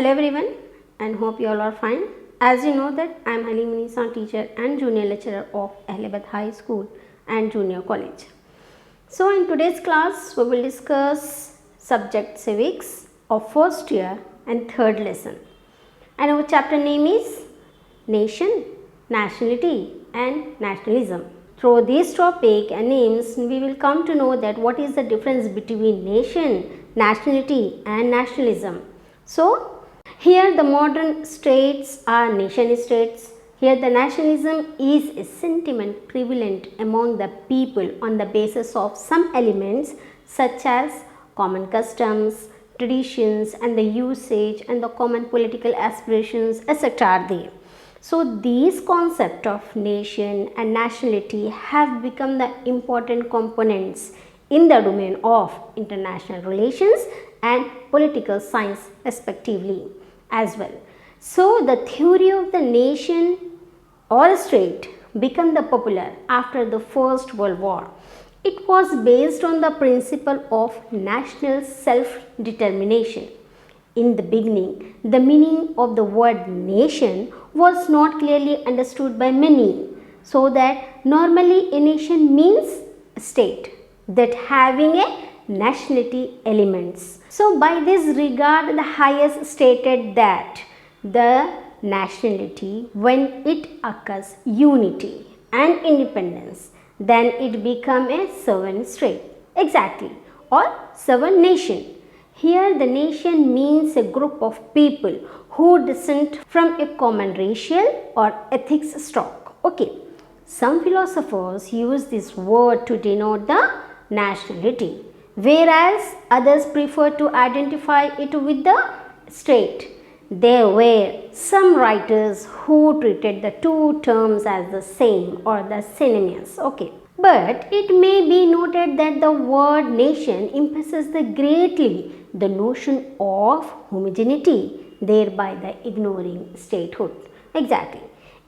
Hello everyone, and hope you all are fine. As you know that I am Halim Nisan, teacher and junior lecturer of Ahmedabad High School and Junior College. So in today's class we will discuss subject civics of first year and third lesson. And our chapter name is Nation, Nationality and Nationalism. Through this topic and names, we will come to know that what is the difference between nation, nationality and nationalism. So, here the modern states are nation states. Here the nationalism is a sentiment prevalent among the people on the basis of some elements such as common customs, traditions and the usage and the common political aspirations, etc. are there. So, these concepts of nation and nationality have become the important components in the domain of international relations and political science respectively as well. So, the theory of the nation or state became the popular after the First World War. It was based on the principle of national self-determination. In the beginning, the meaning of the word nation was not clearly understood by many, so that normally a nation means a state that having a nationality elements. So by this regard, the highest stated that the nationality, when it occurs unity and independence, then it become a sovereign state, exactly, or sovereign nation. Here the nation means a group of people who descend from a common racial or ethics stock. Okay. Some philosophers use this word to denote the nationality, whereas others prefer to identify it with the state. There were some writers who treated the two terms as the same or the synonymous. Okay. But it may be noted that the word nation emphasizes greatly the notion of homogeneity, thereby the ignoring statehood. Exactly.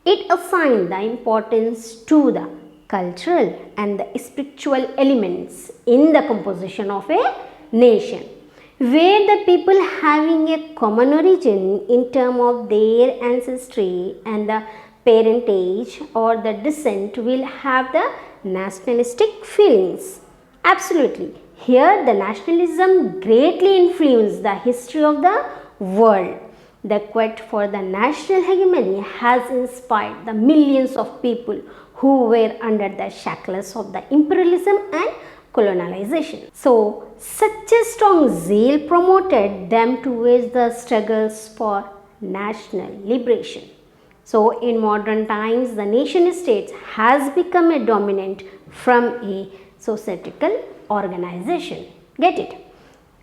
It assigned the importance to the cultural and the spiritual elements in the composition of a nation, where the people having a common origin in terms of their ancestry and the parentage or the descent will have the nationalistic feelings. Absolutely. Here the nationalism greatly influenced the history of the world. The quest for the national hegemony has inspired the millions of people who were under the shackles of the imperialism and colonization. So, such a strong zeal promoted them towards the struggles for national liberation. So, in modern times, the nation states has become a dominant from a societal organization. Get it?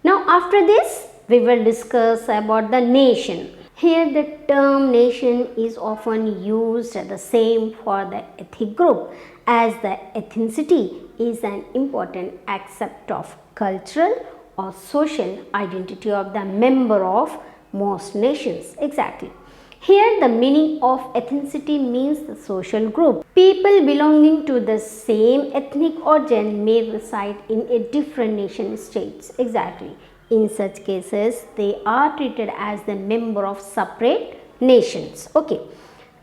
Now, after this, we will discuss about the nation. Here, the term nation is often used the same for the ethnic group, as the ethnicity is an important aspect of cultural or social identity of the member of most nations. Exactly. Here the meaning of ethnicity means the social group. People belonging to the same ethnic origin may reside in a different nation states. Exactly. In such cases, they are treated as the member of separate nations. Okay.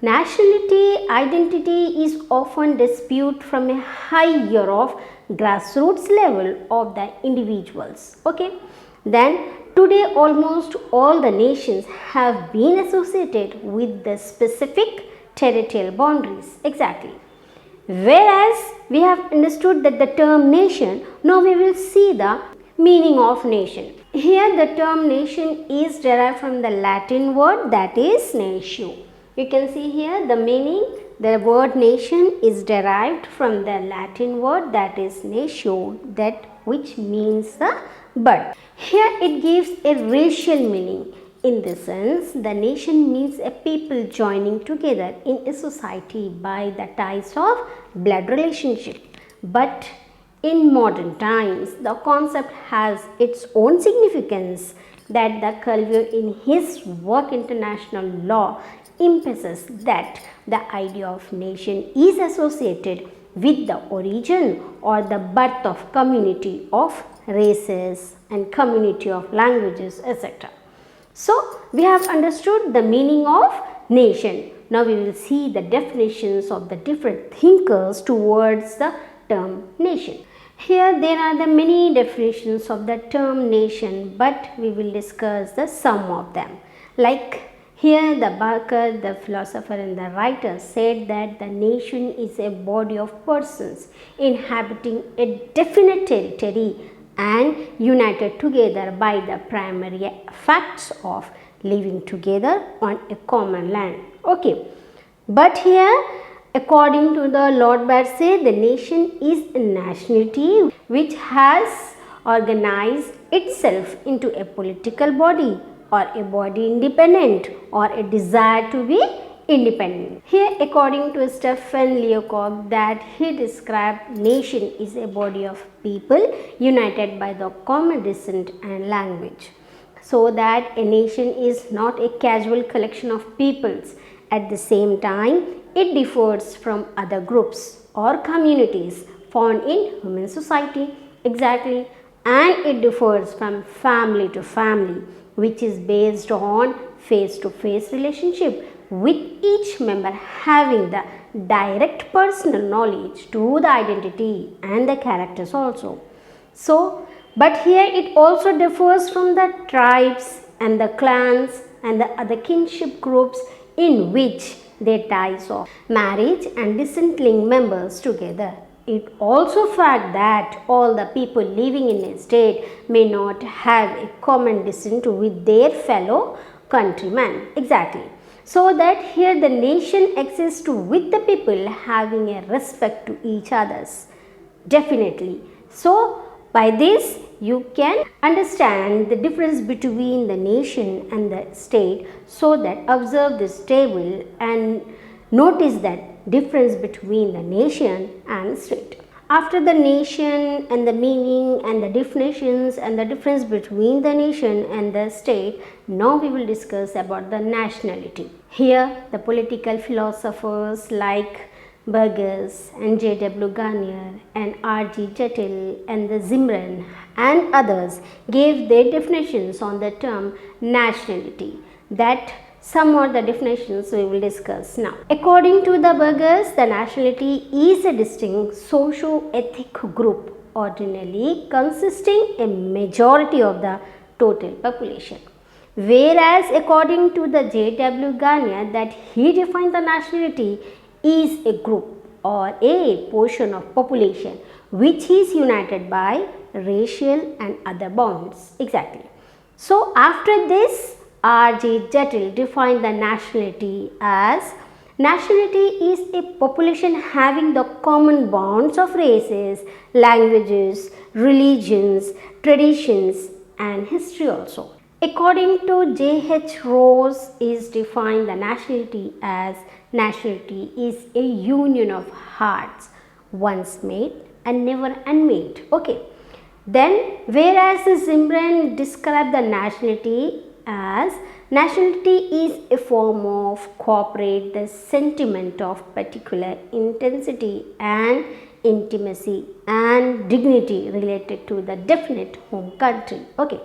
Nationality identity is often disputed from a higher of grassroots level of the individuals. Okay. Then today almost all the nations have been associated with the specific territorial boundaries. Exactly. Whereas we have understood that the term nation, now we will see the meaning of nation. Here the term nation is derived from the Latin word that is natio. You can see here the meaning, the word nation is derived from the Latin word that is natio, that which means the bird. Here it gives a racial meaning. In this sense, the nation means a people joining together in a society by the ties of blood relationship. But in modern times, the concept has its own significance that the Collier in his work International Law emphasizes that the idea of nation is associated with the origin or the birth of community of races and community of languages, etc. So we have understood the meaning of nation. Now we will see the definitions of the different thinkers towards the term nation. Here there are the many definitions of the term nation, but we will discuss the some of them. Like here the Barker, the philosopher and the writer, said that the nation is a body of persons inhabiting a definite territory and united together by the primary facts of living together on a common land. Okay, but here according to the Lord Berset, the nation is a nationality which has organized itself into a political body or a body independent or a desire to be independent. Here according to Stephen Leacock, that he described nation is a body of people united by the common descent and language. So that a nation is not a casual collection of peoples. At the same time, it differs from other groups or communities found in human society. Exactly. And it differs from family to family, which is based on face-to-face relationship, with each member having the direct personal knowledge to the identity and the characters also. So, but here it also differs from the tribes and the clans and the other kinship groups in which they ties of marriage and descent link members together. It also fact that all the people living in a state may not have a common descent with their fellow countrymen. Exactly. So that here the nation exists with the people having a respect to each others. Definitely. So by this you can understand the difference between the nation and the state, so that observe this table and notice that difference between the nation and state. After the nation and the meaning and the definitions and the difference between the nation and the state, now we will discuss about the nationality. Here the political philosophers like Burgess and J.W. Garnier and R.G. Jekyll and the Zimran and others gave their definitions on the term nationality. That some are the definitions we will discuss now. According to the Burgess, the nationality is a distinct socio-ethnic group ordinarily consisting a majority of the total population. Whereas according to the J.W. Garnier, that he defined the nationality is a group or a portion of population which is united by racial and other bonds. Exactly. So after this, R.G. Jekyll defined the nationality as nationality is a population having the common bonds of races, languages, religions, traditions and history also. According to J.H. Rose is defined the nationality as nationality is a union of hearts once made and never unmade. Okay. Then whereas Zimran described the nationality as nationality is a form of corporate the sentiment of particular intensity and intimacy and dignity related to the definite home country. Okay.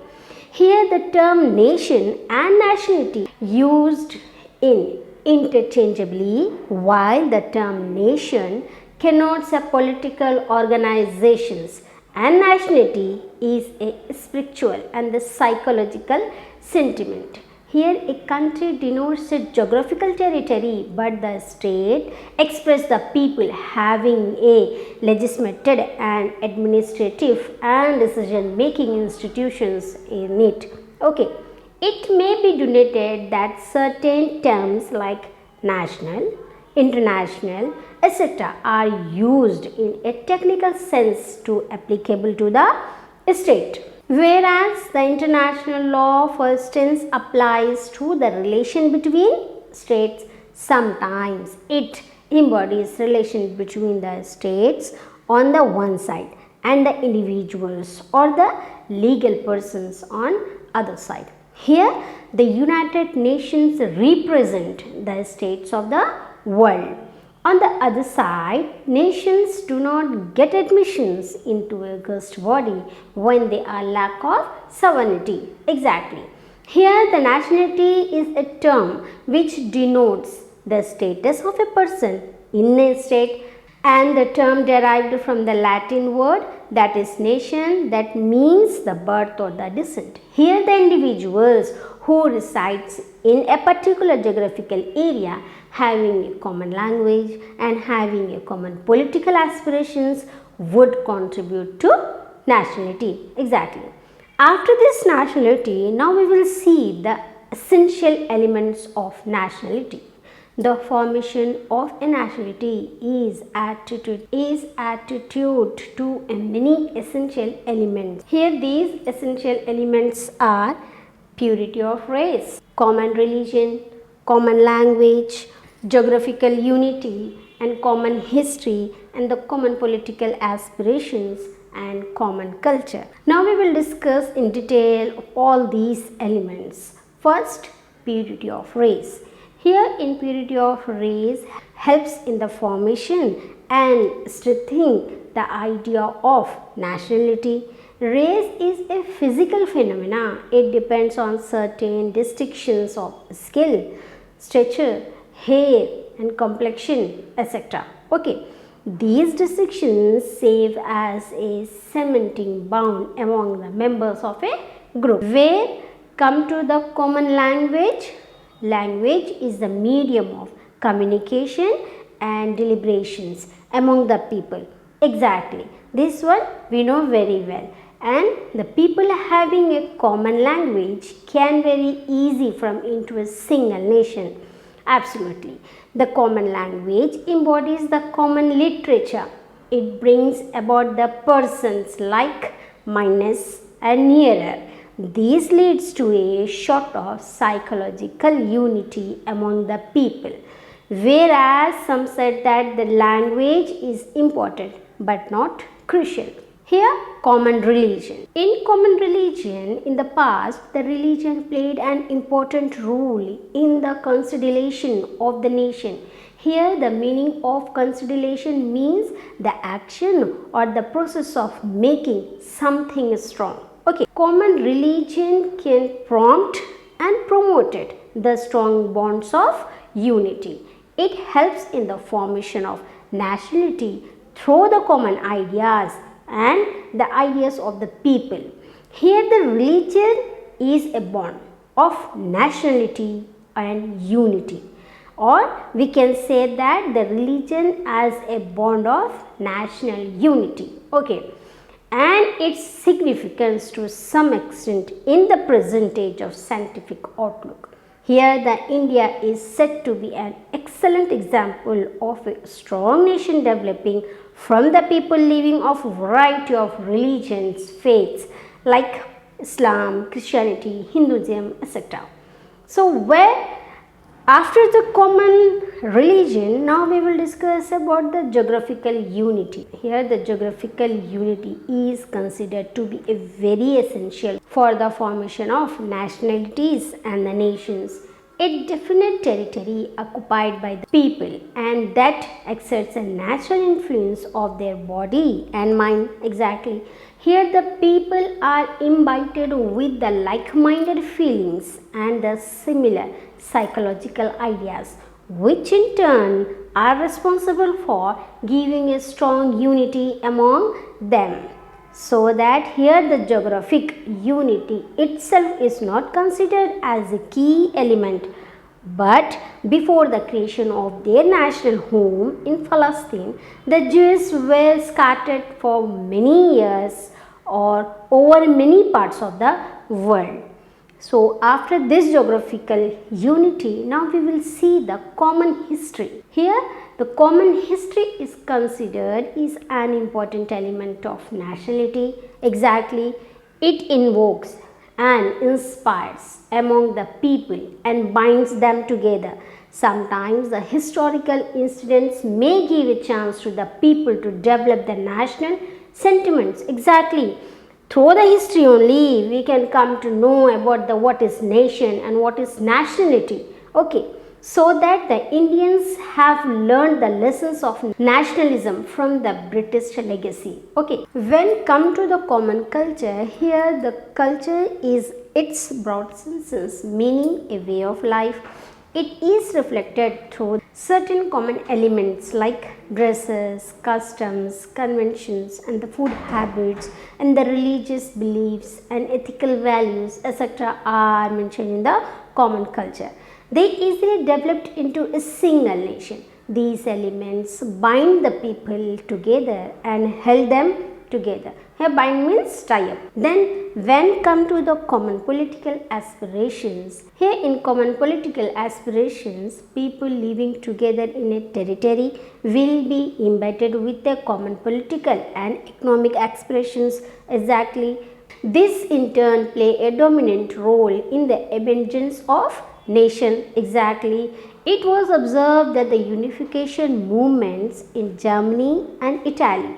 Here the term nation and nationality used in interchangeably, while the term nation connotes a political organizations and nationality is a spiritual and the psychological sentiment. Here a country denotes a geographical territory, but the state expresses the people having a legislative and administrative and decision making institutions in it. Okay. It may be denoted that certain terms like national, international, etc. are used in a technical sense to applicable to the state. Whereas the international law, for instance, applies to the relation between states, sometimes it embodies relation between the states on the one side and the individuals or the legal persons on other side. Here the United Nations represent the states of the world. On the other side, nations do not get admissions into a august body when they are lack of sovereignty. Exactly. Here the nationality is a term which denotes the status of a person in a state, and the term derived from the Latin word that is nation, that means the birth or the descent. Here the individuals who resides in a particular geographical area having a common language and having a common political aspirations would contribute to nationality. Exactly. After this nationality, now we will see the essential elements of nationality. The formation of a nationality is attitude to many essential elements. Here these essential elements are purity of race, common religion, common language, geographical unity and common history, and the common political aspirations and common culture. Now we will discuss in detail all these elements. First, purity of race. Here in purity of race helps in the formation and strengthening the idea of nationality. Race is a physical phenomena. It depends on certain distinctions of skill, stature, hair and complexion, etc. Okay. These distinctions serve as a cementing bond among the members of a group. Where come to the common language. Language is the medium of communication and deliberations among the people. Exactly. This one we know very well. And the people having a common language can very easy from into a single nation. Absolutely. The common language embodies the common literature. It brings about the persons like-mindedness and nearer. This leads to a sort of psychological unity among the people. Whereas some said that the language is important but not crucial. Here, common religion. In common religion, in the past, the religion played an important role in the consolidation of the nation. Here, the meaning of consolidation means the action or the process of making something strong. Okay, common religion can prompt and promote the strong bonds of unity. It helps in the formation of nationality through the common ideas and the ideas of the people. Here the religion is a bond of nationality and unity, or we can say that the religion as a bond of national unity. Okay, and its significance to some extent in the present age of scientific outlook. Here the India is said to be an excellent example of a strong nation developing from the people living of a variety of religions, faiths like Islam, Christianity, Hinduism, etc. So where after the common religion, now we will discuss about the geographical unity. Here the geographical unity is considered to be a very essential for the formation of nationalities and the nations. A definite territory occupied by the people and that exerts a natural influence of their body and mind. Exactly. Here the people are imbibed with the like-minded feelings and the similar psychological ideas, which in turn are responsible for giving a strong unity among them. So that here the geographic unity itself is not considered as a key element, but before the creation of their national home in Palestine, the Jews were scattered for many years or over many parts of the world. So after this geographical unity, now we will see the common history. Here the common history is considered is an important element of nationality. Exactly, it invokes and inspires among the people and binds them together. Sometimes the historical incidents may give a chance to the people to develop the national sentiments. Exactly. Through the history only we can come to know about the what is nation and what is nationality. Okay, so that the Indians have learned the lessons of nationalism from the British legacy. Okay, when come to the common culture, here the culture is its broad senses, meaning a way of life. It is reflected through certain common elements like dresses, customs, conventions, and the food habits, and the religious beliefs and ethical values, etc., are mentioned in the common culture. They easily developed into a single nation. These elements bind the people together and held them together. Here bind means tie up. Then when come to the common political aspirations, here in common political aspirations, people living together in a territory will be embedded with their common political and economic aspirations. Exactly. This in turn play a dominant role in the emergence of nation. Exactly. It was observed that the unification movements in Germany and Italy,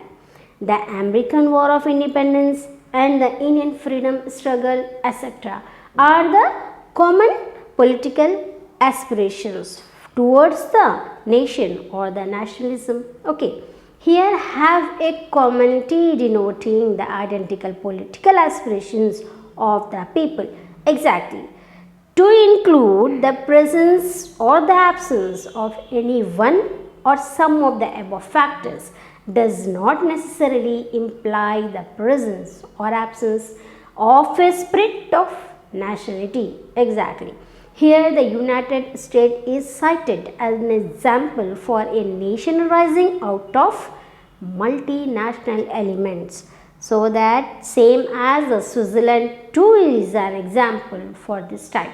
the American War of Independence, and the Indian freedom struggle, etc., are the common political aspirations towards the nation or the nationalism. Okay. Here have a commonality denoting the identical political aspirations of the people. Exactly. To include the presence or the absence of any one or some of the above factors does not necessarily imply the presence or absence of a spirit of nationality. Exactly. Here the United States is cited as an example for a nation arising out of multinational elements. So that same as the Switzerland too is an example for this type.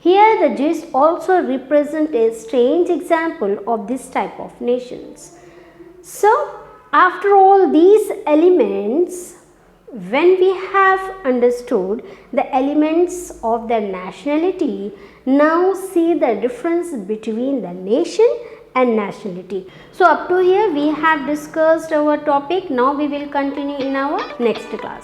Here the Jews also represent a strange example of this type of nations. So after all these elements, when we have understood the elements of the nationality, now see the difference between the nation and nationality. So up to here we have discussed our topic. Now we will continue in our next class.